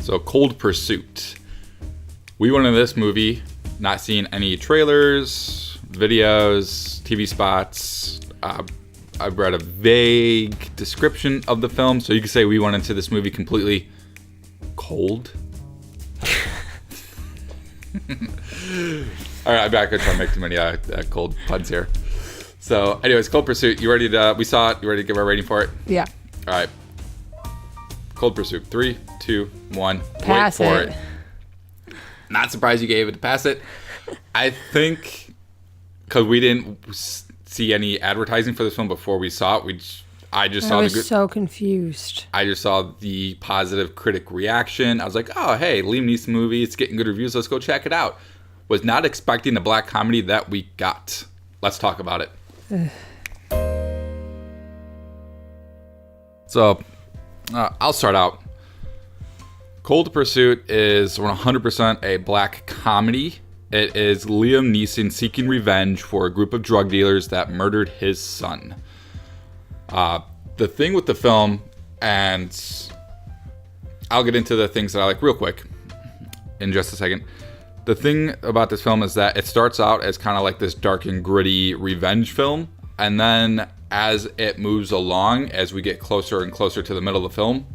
So Cold Pursuit. We went into this movie not seeing any trailers, videos, TV spots. I've read a vague description of the film, so you could say we went into this movie completely cold. All right, I'm not gonna try to make too many cold puns here. So, anyways, Cold Pursuit. You ready to? We saw it. You ready to give our rating for it? Yeah. All right. Cold Pursuit. 3, 2, 1. Pass Wait for it. Not surprised you gave it to pass it. I think because we didn't see any advertising for this film before we saw it. I was so confused. I just saw the positive critic reaction. I was like, oh, hey, Liam Neeson movie. It's getting good reviews. Let's go check it out. Was not expecting the black comedy that we got. Let's talk about it. So, I'll start out. Cold Pursuit is 100% a black comedy. It is Liam Neeson seeking revenge for a group of drug dealers that murdered his son. The thing with the film, and I'll get into the things that I like real quick in just a second. The thing about this film is that it starts out as kind of like this dark and gritty revenge film, and then as it moves along, as we get closer and closer to the middle of the film,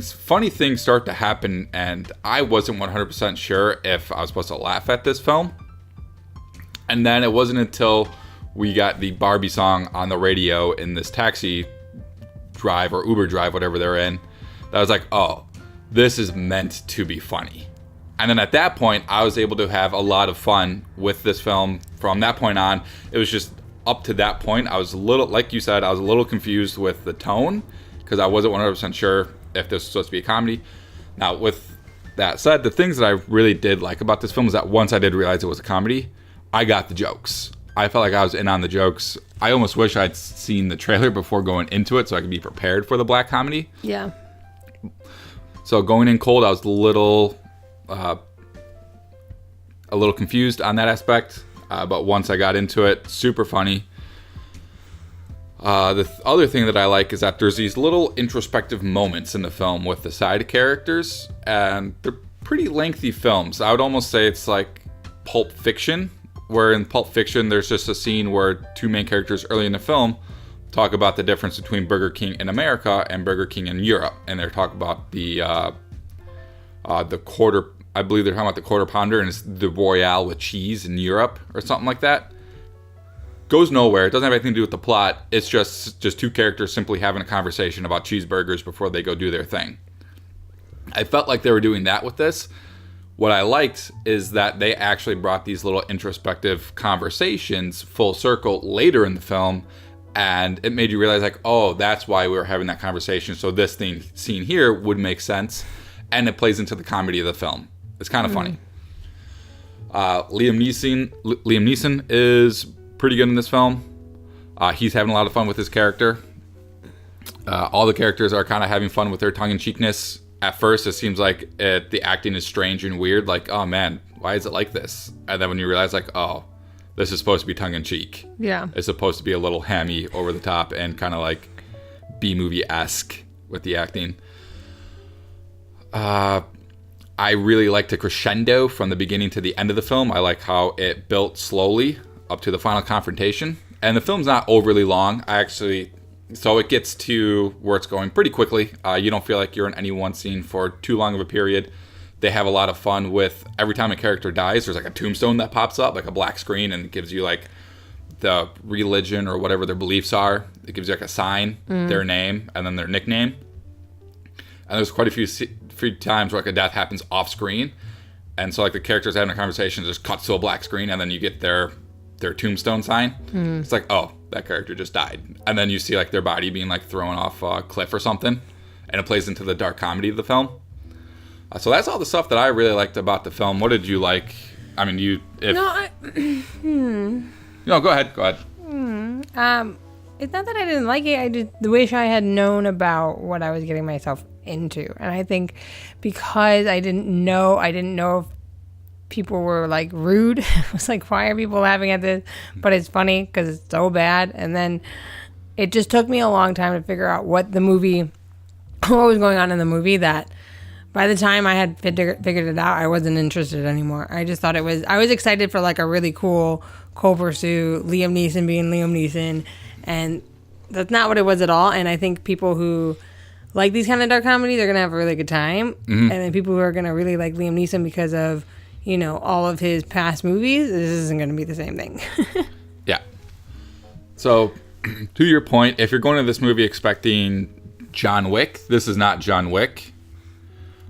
funny things start to happen, and I wasn't 100% sure if I was supposed to laugh at this film. And then it wasn't until we got the Barbie song on the radio in this taxi drive or Uber drive, whatever they're in, that I was like, oh, this is meant to be funny. And then at that point, I was able to have a lot of fun with this film. From that point on, it was just up to that point, I was a little, like you said, I was a little confused with the tone because I wasn't 100% sure if this was supposed to be a comedy. Now, with that said, the things that I really did like about this film is that once I did realize it was a comedy, I got the jokes. I felt like I was in on the jokes. I almost wish I'd seen the trailer before going into it so I could be prepared for the black comedy. Yeah. So going in cold, I was a little confused on that aspect. But once I got into it, super funny. The other thing that I like is that there's these little introspective moments in the film with the side characters, and they're pretty lengthy films. I would almost say it's like Pulp Fiction, where in Pulp Fiction there's just a scene where two main characters early in the film talk about the difference between Burger King in America and Burger King in Europe, and they're talking about the quarter. I believe they're talking about the quarter pounder, and it's the Royale with cheese in Europe or something like that. Goes nowhere. It doesn't have anything to do with the plot. It's just two characters simply having a conversation about cheeseburgers before they go do their thing. I felt like they were doing that with this. What I liked is that they actually brought these little introspective conversations full circle later in the film, and it made you realize, like, oh, that's why we were having that conversation. So this scene here would make sense, and it plays into the comedy of the film. It's kind of funny. Liam Neeson is pretty good in this film. He's having a lot of fun with his character. All the characters are kind of having fun with their tongue-in-cheekness. At first, it seems like the acting is strange and weird. Like, oh man, why is it like this? And then when you realize, like, oh, this is supposed to be tongue-in-cheek. Yeah. It's supposed to be a little hammy, over the top, and kind of like B-movie-esque with the acting. I really liked the crescendo from the beginning to the end of the film. I like how it built slowly up to the final confrontation. And the film's not overly long. So it gets to where it's going pretty quickly. You don't feel like you're in any one scene for too long of a period. They have a lot of fun with every time a character dies, there's like a tombstone that pops up, like a black screen, and it gives you like the religion or whatever their beliefs are. It gives you like a sign, their name, and then their nickname. And there's quite a few times where like a death happens off screen. And so like the characters having a conversation just cuts to a black screen, and then you get their tombstone sign. It's like, oh, that character just died. And then you see like their body being like thrown off a cliff or something, and it plays into the dark comedy of the film. So that's all the stuff that I really liked about the film. What did you like? I mean, No, go ahead. It's not that I didn't like it. I just wish I had known about what I was getting myself into. And I think because I didn't know if people were like rude. I was like, why are people laughing at this? But it's funny because it's so bad. And then it just took me a long time to figure out what was going on in the movie, that by by the time I had figured it out, I wasn't interested anymore. I just thought I was excited for like a really cool Cold Pursuit, Liam Neeson being Liam Neeson, and that's not what it was at all. And I think people who like these kind of dark comedies, they're going to have a really good time. And then people who are going to really like Liam Neeson because of, you know, all of his past movies, this isn't going to be the same thing. Yeah. So, to your point, if you're going to this movie expecting John Wick, this is not John Wick.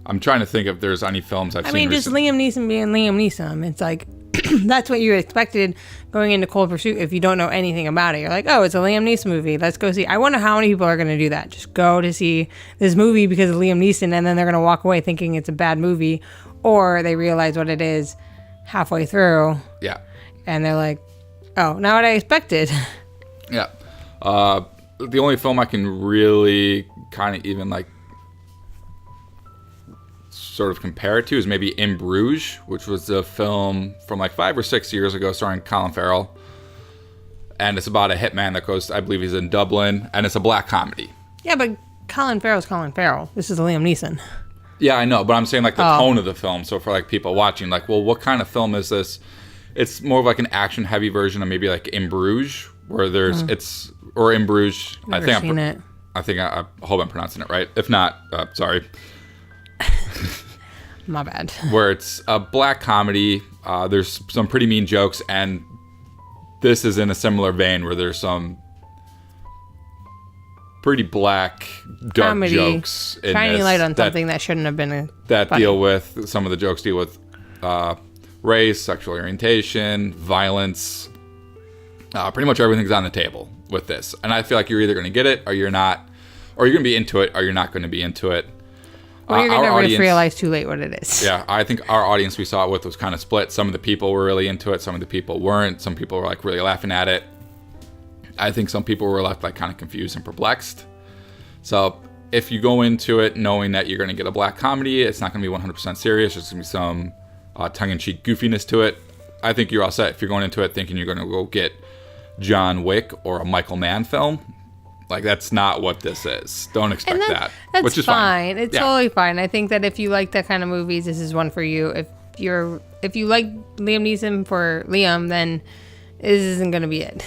I'm trying to think if there's any films I've seen. I mean, just Liam Neeson being Liam Neeson. It's like, that's what you expected going into Cold Pursuit if you don't know anything about it. You're like, oh, it's a Liam Neeson movie. Let's go see. I wonder how many people are going to do that. Just go to see this movie because of Liam Neeson, and then they're going to walk away thinking it's a bad movie, or they realize what it is halfway through. Yeah. And they're like, oh, not what I expected. Yeah. The only film I can really kind of even like sort of compare it to is maybe In Bruges, which was a film from like 5 or 6 years ago starring Colin Farrell. And it's about a hitman that goes, I believe he's in Dublin, and it's a black comedy. Yeah, but Colin Farrell's Colin Farrell. This is Liam Neeson. Yeah, I know, but I'm saying like the tone of the film. So for like people watching, like, well, what kind of film is this? It's more of like an action heavy version of maybe like In Bruges, where there's or In Bruges. Never seen it. I think I hope I'm pronouncing it right. If not, sorry. My bad. Where it's a black comedy. There's some pretty mean jokes, and this is in a similar vein where there's some pretty black, dark Comedy, jokes in shining this light on something that shouldn't have been that funny. deal with some of the jokes deal with race, sexual orientation, violence. Pretty much everything's on the table with this, and I feel like you're either going to get it or you're not, or you're going to be into it or you're not going to be into it. Or you're going to realize too late what it is. Yeah, I think our audience we saw it with was kind of split. Some of the people were really into it. Some of the people weren't. Some people were like really laughing at it. I think some people were left like kind of confused and perplexed. So if you go into it knowing that you're going to get a black comedy, it's not going to be 100% serious. There's going to be some tongue-in-cheek goofiness to it. I think you're all set. If you're going into it thinking you're going to go get John Wick or a Michael Mann film, like, that's not what this is. Don't expect that. That's which is fine. It's Yeah. totally fine. I think that if you like that kind of movies, this is one for you. If you like Liam Neeson for Liam, then this isn't going to be it.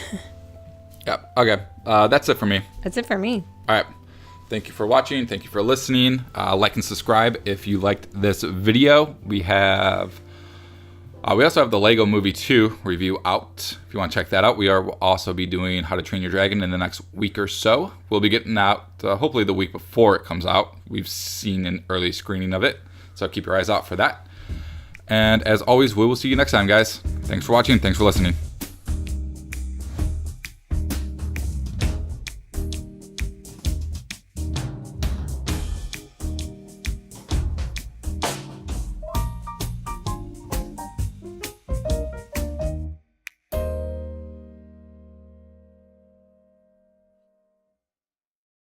Yep. Okay. That's it for me. That's it for me. All right. Thank you for watching. Thank you for listening. Like and subscribe if you liked this video. We also have the Lego Movie 2 review out. If you want to check that out, we will also be doing How to Train Your Dragon in the next week or so. We'll be getting out hopefully the week before it comes out. We've seen an early screening of it, so keep your eyes out for that. And as always, we will see you next time, guys. Thanks for watching. Thanks for listening.